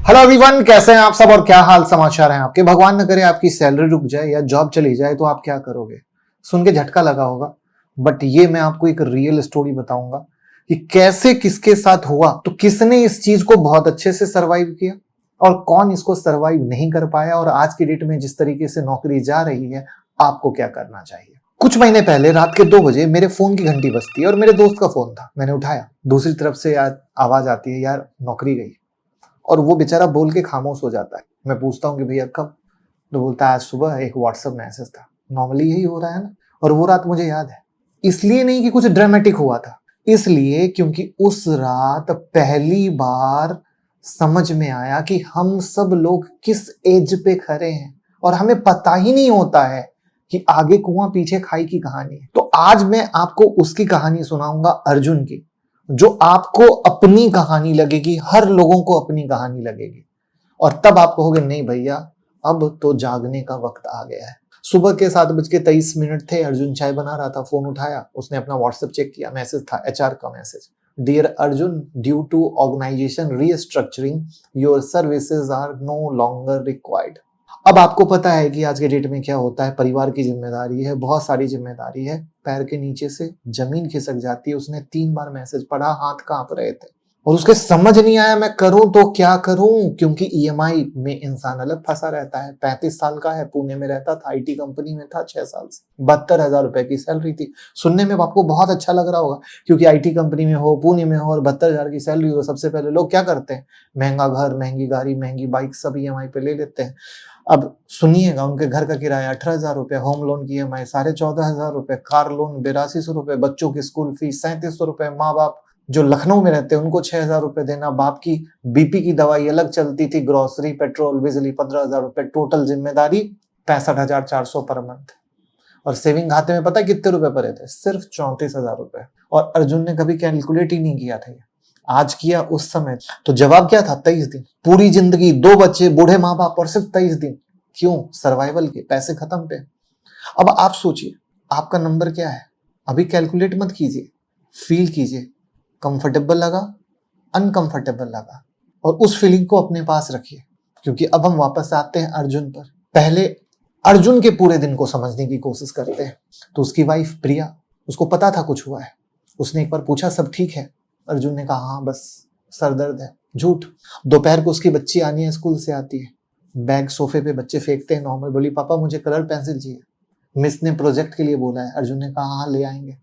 Hello everyone, कैसे हैं आप सब और क्या हाल समाचार हैं आपके। भगवान न करे आपकी सैलरी रुक जाए या जॉब चली जाए तो आप क्या करोगे। सुन के झटका लगा होगा, बट ये मैं आपको एक रियल स्टोरी बताऊंगा कि कैसे किसके साथ हुआ, तो किसने इस चीज को बहुत अच्छे से सरवाइव किया और कौन इसको सरवाइव नहीं कर पाया, और आज की डेट में जिस तरीके से नौकरी जा रही है आपको क्या करना चाहिए। कुछ महीने पहले रात के 2 बजे मेरे फोन की घंटी बजती है और मेरे दोस्त का फोन था। मैंने उठाया, दूसरी तरफ से आवाज आती है, यार नौकरी गई। और वो बेचारा बोल के खामोश हो जाता है। मैं पूछता हूँ कि भैया कब, तो बोलता है आज सुबह एक व्हाट्सएप मैसेज था। नॉर्मली यही हो रहा है ना। और वो रात मुझे याद है, इसलिए नहीं कि कुछ ड्रामेटिक हुआ था, इसलिए क्योंकि उस रात पहली बार समझ में आया कि हम सब लोग किस एज पे खड़े हैं और हमें पता ही नहीं होता है कि आगे कुआं पीछे खाई की कहानी है। तो आज मैं आपको उसकी कहानी सुनाऊंगा, अर्जुन की, जो आपको अपनी कहानी लगेगी, हर लोगों को अपनी कहानी लगेगी। और तब आप कहोगे नहीं भैया, अब तो जागने का वक्त आ गया है। सुबह के 7:23 थे। अर्जुन चाय बना रहा था, फोन उठाया, उसने अपना व्हाट्सएप चेक किया। मैसेज था एचआर का message, dear Arjun, due to organization restructuring your services are no longer required. अब आपको पता है कि आज के डेट में क्या होता है, परिवार की जिम्मेदारी है, बहुत सारी जिम्मेदारी है, पैर के नीचे से जमीन खिसक जाती है। उसने 3 बार मैसेज पढ़ा, हाथ कांप रहे थे और उसके समझ नहीं आया मैं करूं तो क्या करूं, क्योंकि ईएमआई में इंसान अलग फंसा रहता है। 35 साल का है, पुणे में रहता था, आईटी कंपनी में था 6 साल से, 72,000 रुपए की सैलरी थी। सुनने में आपको बहुत अच्छा लग रहा होगा, क्योंकि आईटी कंपनी में हो, पुणे में हो और 72,000 की सैलरी हो। सबसे पहले लोग क्या करते हैं, महंगा घर, महंगी गाड़ी, महंगी बाइक सब ईएमआई पे ले लेते हैं। अब सुनिएगा, उनके घर का किराया 18,000 रुपए, होम लोन की ईएमआई 14,500 रुपए, कार लोन 8200 रुपए, बच्चों की स्कूल फीस 3700 रुपए, माँ बाप जो लखनऊ में रहते हैं उनको 6,000 रुपए देना, बाप की बीपी की दवाई अलग चलती थी, ग्रोसरी, पेट्रोल, बिजली 15,000 रुपए, टोटल जिम्मेदारी 65,400 पर मंथ। और सेविंग खाते में पता है कितने रुपए पड़े थे, सिर्फ 34,000 रुपए। और अर्जुन ने कभी कैलकुलेट ही नहीं किया था, आज किया उस समय। तो जवाब क्या था, 23 दिन। पूरी जिंदगी, 2 बच्चे, बूढ़े माँ बाप और सिर्फ 23 दिन। क्यों? सर्वाइवल के पैसे खत्म पे। अब आप सोचिए आपका नंबर क्या है। अभी कैलकुलेट मत कीजिए, फील कीजिए, कंफर्टेबल लगा, अनकंफर्टेबल लगा, और उस फीलिंग को अपने पास रखिए। क्योंकि अब हम वापस आते हैं अर्जुन पर। पहले अर्जुन के पूरे दिन को समझने की कोशिश करते हैं। तो उसकी वाइफ प्रिया, उसको पता था कुछ हुआ है। उसने एक बार पूछा सब ठीक है। अर्जुन ने कहा हाँ बस सर दर्द है। झूठ। दोपहर को उसकी बच्ची आनी है, स्कूल से आती है, बैग सोफे पे बच्चे फेंकते हैं, नॉर्मल बोली पापा मुझे कलर पेंसिल चाहिए, मिस ने प्रोजेक्ट के लिए बोला है। अर्जुन ने कहा हाँ ले आएंगे।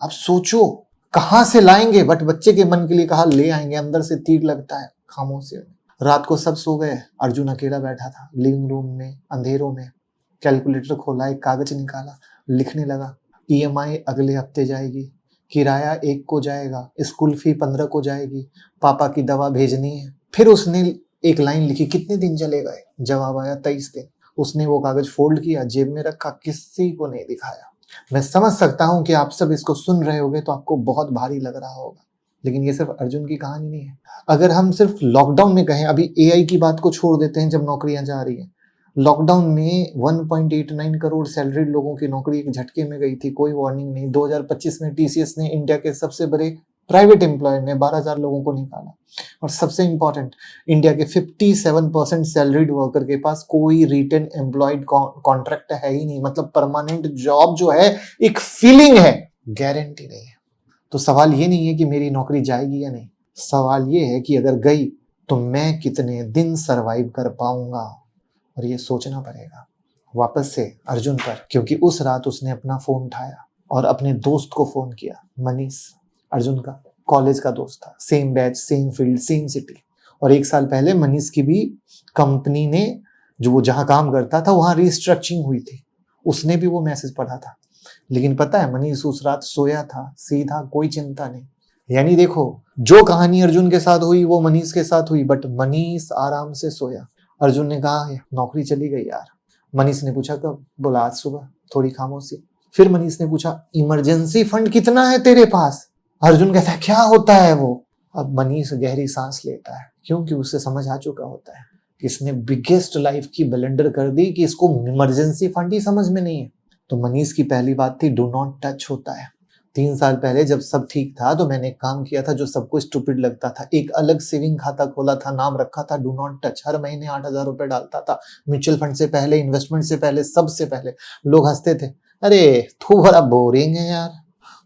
अब सोचो कहां से लाएंगे, बट बच्चे के मन के लिए कहा ले आएंगे, अंदर से तीर लगता है खामोशी में। रात को सब सो गए, अर्जुन अकेला बैठा था लिविंग रूम में अंधेरों में। कैलकुलेटर खोला, एक कागज निकाला, लिखने लगा ईएमआई अगले हफ्ते जाएगी, किराया 1 को जाएगा, स्कूल फी 15 को जाएगी, पापा की दवा भेजनी है। फिर उसने एक लाइन लिखी, कितने दिन चले गए, जवाब आया 23 दिन। उसने वो कागज फोल्ड किया, जेब में रखा, किसी को नहीं दिखाया। मैं समझ सकता हूं कि आप सब इसको सुन रहे होगे तो आपको बहुत भारी लग रहा होगा, लेकिन ये सिर्फ अर्जुन की कहानी नहीं है। अगर हम सिर्फ लॉकडाउन में कहें, अभी एआई की बात को छोड़ देते हैं, जब नौकरियां जा रही हैं, लॉकडाउन में 1.89 करोड़ सैलरीड लोगों की नौकरी एक झटके में गई थी, कोई वार्निंग नहीं। 2025 में टीसीएस ने, इंडिया के सबसे बड़े प्राइवेट एम्प्लॉयर ने 12,000 लोगों को निकाला। और सबसे इंपॉर्टेंट, इंडिया के 57% सैलरीड वर्कर के पास कोई रिटेन एम्प्लॉयड कॉन्ट्रैक्ट है ही नहीं। मतलब परमानेंट जॉब जो है एक फीलिंग है, गारंटी नहीं है। तो सवाल ये नहीं है कि मेरी नौकरी जाएगी या नहीं, सवाल ये है कि अगर गई तो मैं कितने दिन सरवाइव कर पाऊंगा। और ये सोचना पड़ेगा। वापस से अर्जुन पर, क्योंकि उस रात उसने अपना फोन उठाया और अपने दोस्त को फोन किया, मनीष, अर्जुन का कॉलेज का दोस्त था, same batch, same field, same city. और 1 साल पहले मनीष की भी कंपनी ने, जो वो जहां काम करता था वहां रिस्ट्रक्चरिंग हुई थी, उसने भी वो मैसेज पढ़ा था। लेकिन पता है मनीष उस रात सोया था सीधा, कोई चिंता नहीं। यानी देखो, जो कहानी अर्जुन के साथ हुई वो मनीष के साथ हुई, बट मनीष आराम से सोया। अर्जुन ने कहा नौकरी चली गई यार। मनीष ने पूछा कब, बोला आज सुबह। थोड़ी खामोशी। फिर मनीष ने पूछा इमरजेंसी फंड कितना है तेरे पास। अर्जुन कहता है क्या होता है वो। अब मनीष गहरी सांस लेता है, क्योंकि उसे समझ आ चुका होता है कि इसने बिगेस्ट लाइफ की ब्लंडर कर दी कि इसको इमरजेंसी फंड ही समझ में नहीं है। तो मनीष की पहली बात थी डू नॉट टच होता है। 3 साल पहले जब सब ठीक था तो मैंने एक काम किया था जो सबको स्टूपिड लगता था। एक अलग सेविंग खाता खोला था, नाम रखा था डू नॉट टच। हर महीने 8,000 रुपए डालता था, म्यूचुअल फंड से पहले, इन्वेस्टमेंट से पहले, सबसे पहले। लोग हंसते थे, अरे तू बड़ा बोरिंग है यार।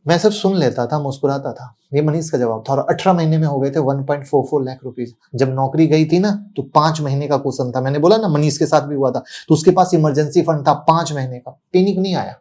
मैं सब सुन लेता था, मुस्कुराता था। ये मनीष का जवाब था। और 18 महीने में हो गए थे 1.44 लाख रुपीज। जब नौकरी गई थी ना तो 5 महीने का क्वेश्चन था। मैंने बोला ना मनीष के साथ भी हुआ था। तो उसके पास इमरजेंसी फंड था 5 महीने का। पैनिक नहीं आया,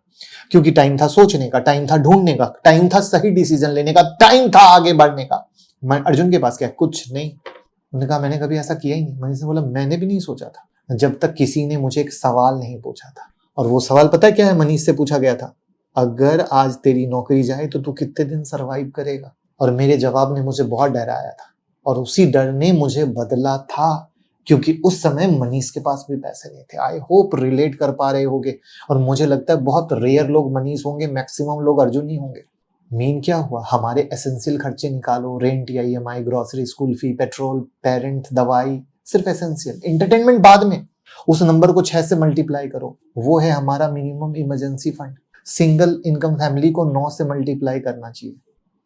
क्योंकि टाइम था सोचने का, टाइम था ढूंढने का, टाइम था सही डिसीजन लेने का, टाइम था आगे बढ़ने का। मैं अर्जुन के पास क्या, कुछ नहीं। उन्होंने कहा मैंने कभी ऐसा किया ही नहीं। मनीष ने बोला मैंने भी नहीं सोचा था, जब तक किसी ने मुझे एक सवाल नहीं पूछा था। और वो सवाल पता है क्या है? मनीष से पूछा गया था, अगर आज तेरी नौकरी जाए तो तू कितने दिन सरवाइव करेगा? और मेरे जवाब ने मुझे बहुत डराया था, और उसी डर ने मुझे बदला था, क्योंकि उस समय मनीष के पास भी पैसे नहीं थे। आई होप रिलेट कर पा रहे होगे। और मुझे लगता है बहुत रेयर लोग मनीष होंगे, मैक्सिमम लोग अर्जुन ही होंगे। मीन क्या हुआ? हमारे एसेंशियल खर्चे निकालो, रेंट या EMI, grocery, school fee, petrol, parent, दवाई, सिर्फ एसेंशियल। एंटरटेनमेंट बाद में। उस नंबर को 6 से मल्टीप्लाई करो, वो है हमारा minimum emergency fund. Single income family को 9 से मल्टीप्लाई करना चाहिए।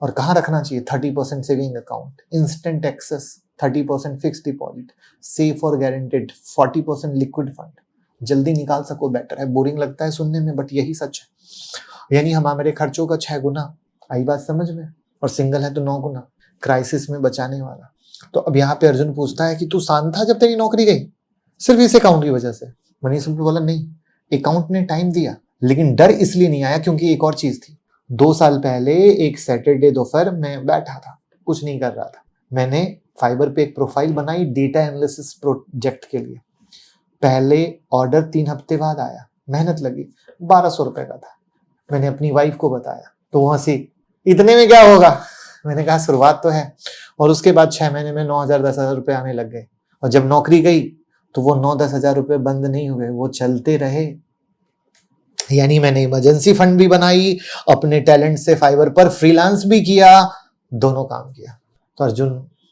और कहाँ रखना चाहिए? 30% saving account, instant access 30% fix deposit, safe और गारंटेड 40% लिक्विड फंड। जल्दी निकाल सको बेटर है। बोरिंग लगता है सुनने में, बट यही सच है। यानी हम हमारे खर्चों का 6 गुना। आई बात समझ में? और सिंगल है तो 9 गुना, क्राइसिस में बचाने वाला। तो अब यहाँ पे अर्जुन पूछता है कि तू शांत था जब तेरी नौकरी गई, सिर्फ इस अकाउंट की वजह से? मनीष ने बोला नहीं, अकाउंट ने टाइम दिया, लेकिन डर इसलिए नहीं आया क्योंकि एक और चीज थी। 2 साल पहले एक सैटरडे दोपहर में बैठा था, कुछ नहीं कर रहा था। मैंने फाइबर पे एक प्रोफाइल बनाई डेटा एनालिसिस प्रोजेक्ट के लिए। पहले ऑर्डर 3 हफ्ते बाद आया, मेहनत लगी, 1200 रुपए का था। मैंने अपनी वाइफ को बताया तो वो हंसी, इतने में क्या होगा? मैंने कहा शुरुआत तो है। और उसके बाद 6 महीने में 9,000 10,000 रुपए आने लग गए। और जब नौकरी गई तो वो 9-10 हजार रुपए बंद नहीं हुए, वो चलते रहे। यानी मैंने इमरजेंसी फंड भी बनाई, अपने टैलेंट से फाइवर पर फ्रीलांस भी किया, दोनों काम किया। तो अर्जुन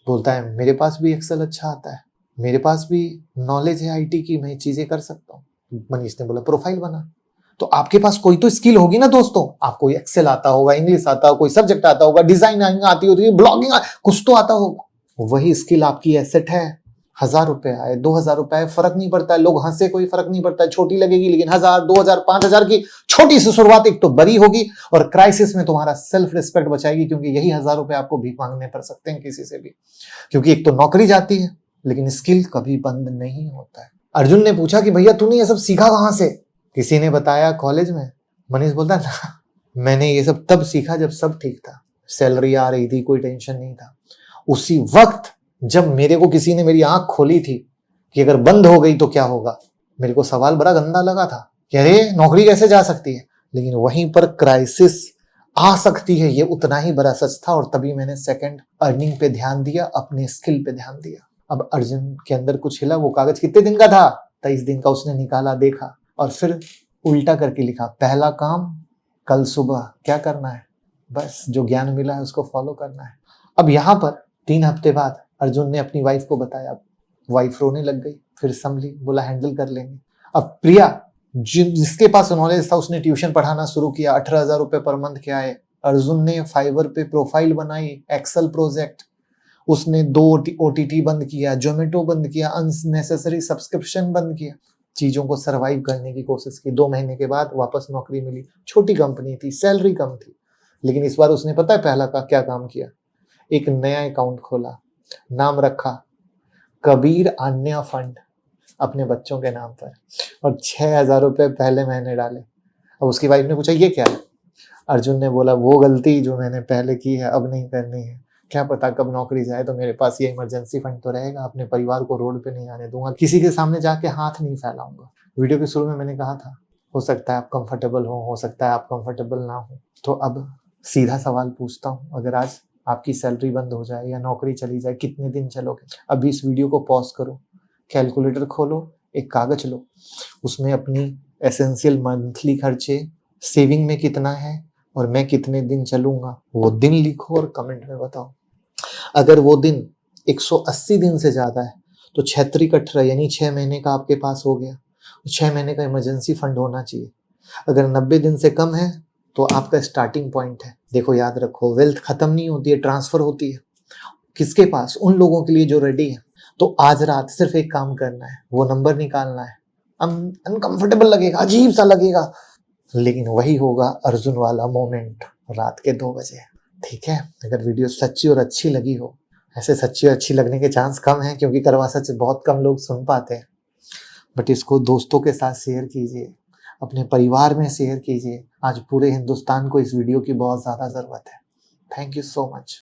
बोलता है मेरे पास भी एक्सेल अच्छा आता है, मेरे पास भी नॉलेज है आईटी की, मैं चीजें कर सकता हूँ। मनीष ने बोला प्रोफाइल बना। तो आपके पास कोई तो स्किल होगी ना दोस्तों। आपको एक्सेल आता होगा, इंग्लिश आता होगा, कोई सब्जेक्ट आता होगा, डिजाइनिंग आती होगी, ब्लॉगिंग, कुछ तो आता होगा। वही स्किल आपकी एसेट है। 1,000 रुपए आए, 2,000 रुपए आए, फर्क नहीं पड़ता है। लोग हंसे, कोई फर्क नहीं पड़ता है, छोटी लगेगी, लेकिन 1,000, 2,000, 5,000 की छोटी सी शुरुआत एक तो बड़ी होगी, और क्राइसिस में तुम्हारा सेल्फ रिस्पेक्ट बचाएगी, क्योंकि यही 1,000 रुपए आपको भीख मांगने पड़ सकते हैं किसी से भी। क्योंकि एक तो नौकरी जाती है, लेकिन स्किल कभी बंद नहीं होता है। अर्जुन ने पूछा कि भैया तूने ये सब सीखा कहां से? किसी ने बताया कॉलेज में। मनीष बोलता ना, मैंने ये सब तब सीखा जब सब ठीक था, सैलरी आ रही थी, कोई टेंशन नहीं था। उसी वक्त जब मेरे को किसी ने मेरी आंख खोली थी कि अगर बंद हो गई तो क्या होगा, मेरे को सवाल बड़ा गंदा लगा था कि अरे नौकरी कैसे जा सकती है, लेकिन वहीं पर क्राइसिस आ सकती है, ये उतना ही बड़ा सच था। और तभी मैंने सेकंड अर्निंग पे ध्यान दिया, अपने स्किल पे ध्यान दिया। अब अर्जुन के अंदर कुछ हिला। वो कागज कितने दिन का था? 23 दिन का। उसने निकाला, देखा, और फिर उल्टा करके लिखा, पहला काम कल सुबह क्या करना है, बस जो ज्ञान मिला है उसको फॉलो करना है। अब यहाँ पर 3 हफ्ते बाद अर्जुन ने अपनी वाइफ को बताया। वाइफ रोने लग गई, फिर संभली, बोला हैंडल कर लेंगे। अब प्रिया जिसके पास नॉलेज था उसने ट्यूशन पढ़ाना शुरू किया, 18,000 रुपए पर मंथ के आए। अर्जुन ने फाइवर पे प्रोफाइल बनाई, एक्सेल प्रोजेक्ट, उसने 2 OTT बंद किया, जोमेटो बंद किया, अननेसेसरी सब्सक्रिप्शन बंद किया, चीजों को सरवाइव करने की कोशिश की। 2 महीने के बाद वापस नौकरी मिली। छोटी कंपनी थी, सैलरी कम थी, लेकिन इस बार उसने पता है पहला का क्या काम किया? एक नया अकाउंट खोला, नाम रखा कबीर अन्य फंड, अपने बच्चों के नाम पर, और 6,000 रुपए पहले महीने डाले। अब उसकी वाइफ ने पूछा ये क्या है? अर्जुन ने बोला वो गलती जो मैंने पहले की है अब नहीं करनी है। क्या पता कब नौकरी जाए तो मेरे पास ये इमरजेंसी फंड तो रहेगा, अपने परिवार को रोड पे नहीं आने दूंगा, किसी के सामने जाके हाथ नहीं फैलाऊंगा। वीडियो के शुरू में मैंने कहा था, हो सकता है आप कंफर्टेबल हो सकता है आप कंफर्टेबल ना हो। तो अब सीधा सवाल पूछता हूँ, अगर आज आपकी सैलरी बंद हो जाए या नौकरी चली जाए, कितने दिन चलोगे? अभी इस वीडियो को पॉज करो, कैलकुलेटर खोलो, एक कागज लो, उसमें अपनी एसेंशियल मंथली खर्चे, सेविंग में कितना है और मैं कितने दिन चलूंगा, वो दिन लिखो और कमेंट में बताओ। अगर वो दिन 180 दिन से ज्यादा है तो 76 यानी 6 महीने का आपके पास हो गया। 6 महीने का इमरजेंसी फंड होना चाहिए। अगर 90 दिन से कम है तो आपका स्टार्टिंग पॉइंट है। देखो याद रखो, वेल्थ खत्म नहीं होती है, ट्रांसफर होती है। किसके पास? उन लोगों के लिए जो रेडी है। तो आज रात सिर्फ एक काम करना है, वो नंबर निकालना है। अनकंफर्टेबल लगेगा, अजीब सा लगेगा, लेकिन वही होगा अर्जुन वाला मोमेंट रात के 2 बजे। ठीक है? अगर वीडियो सच्ची और अच्छी लगी हो, ऐसे सच्ची और अच्छी लगने के चांस कम है क्योंकि करवा सच बहुत कम लोग सुन पाते हैं, बट इसको दोस्तों के साथ शेयर कीजिए, अपने परिवार में शेयर कीजिए। आज पूरे हिंदुस्तान को इस वीडियो की बहुत ज़्यादा ज़रूरत है। Thank you so much.